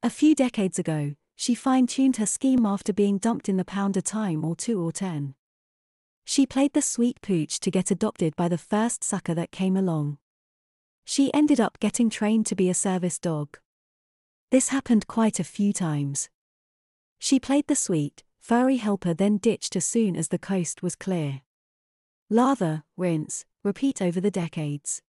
A few decades ago, she fine-tuned her scheme after being dumped in the pound a time or 2 or 10. She played the sweet pooch to get adopted by the first sucker that came along. She ended up getting trained to be a service dog. This happened quite a few times. She played the sweet, furry helper, then ditched as soon as the coast was clear. Lather, rinse, repeat over the decades.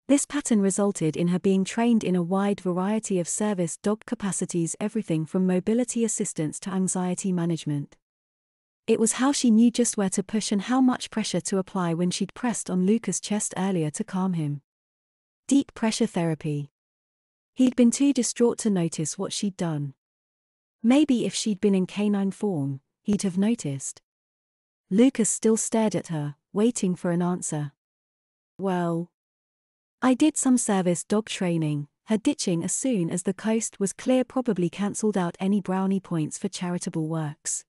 This pattern resulted in her being trained in a wide variety of service dog capacities, everything from mobility assistance to anxiety management. It was how she knew just where to push and how much pressure to apply when she'd pressed on Lucas' chest earlier to calm him. Deep pressure therapy. He'd been too distraught to notice what she'd done. Maybe if she'd been in canine form, he'd have noticed. Lucas still stared at her, waiting for an answer. Well, I did some service dog training. Her ditching as soon as the coast was clear probably cancelled out any brownie points for charitable works.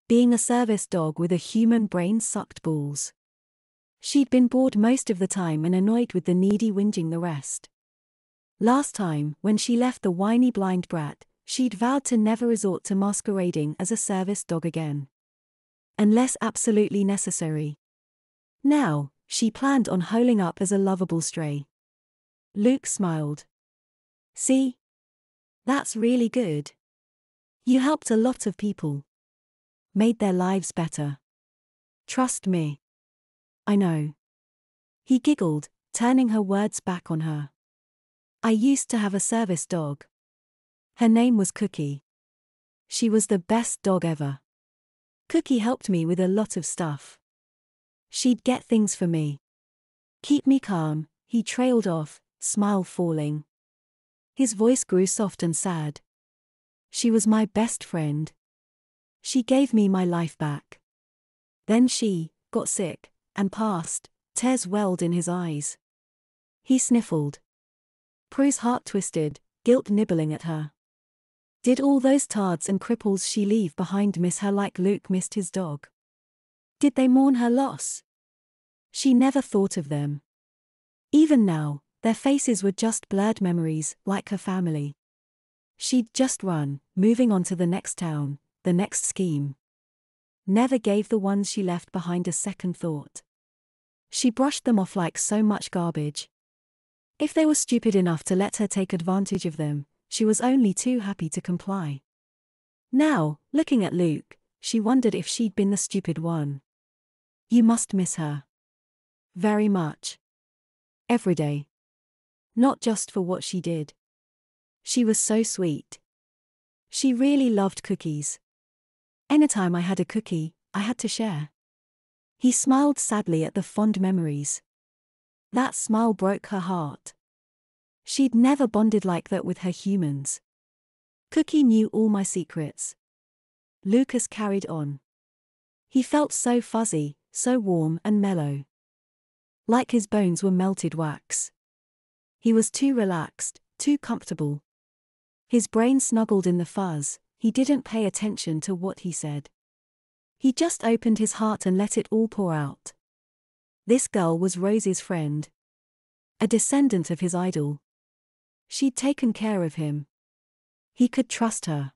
Being a service dog with a human brain sucked balls. She'd been bored most of the time and annoyed with the needy whinging the rest. Last time, when she left the whiny blind brat, she'd vowed to never resort to masquerading as a service dog again. Unless absolutely necessary. Now, she planned on holing up as a lovable stray. Luke smiled. See? That's really good. You helped a lot of people. Made their lives better. Trust me. I know. He giggled, turning her words back on her. I used to have a service dog. Her name was Cookie. She was the best dog ever. Cookie helped me with a lot of stuff. She'd get things for me. Keep me calm, he trailed off, smile falling. His voice grew soft and sad. She was my best friend. She gave me my life back. Then she got sick and passed, tears welled in his eyes. He sniffled. Prue's heart twisted, guilt nibbling at her. Did all those tards and cripples she leave behind miss her like Luke missed his dog? Did they mourn her loss? She never thought of them. Even now, their faces were just blurred memories, like her family. She'd just run, moving on to the next town, the next scheme. Never gave the ones she left behind a second thought. She brushed them off like so much garbage. If they were stupid enough to let her take advantage of them, she was only too happy to comply. Now, looking at Luke, she wondered if she'd been the stupid one. You must miss her. Very much. Every day. Not just for what she did. She was so sweet. She really loved cookies. Anytime I had a cookie, I had to share. He smiled sadly at the fond memories. That smile broke her heart. She'd never bonded like that with her humans. Cookie knew all my secrets. Lucas carried on. He felt so fuzzy, so warm and mellow. Like his bones were melted wax. He was too relaxed, too comfortable. His brain snuggled in the fuzz, he didn't pay attention to what he said. He just opened his heart and let it all pour out. This girl was Rose's friend. A descendant of his idol. She'd taken care of him. He could trust her.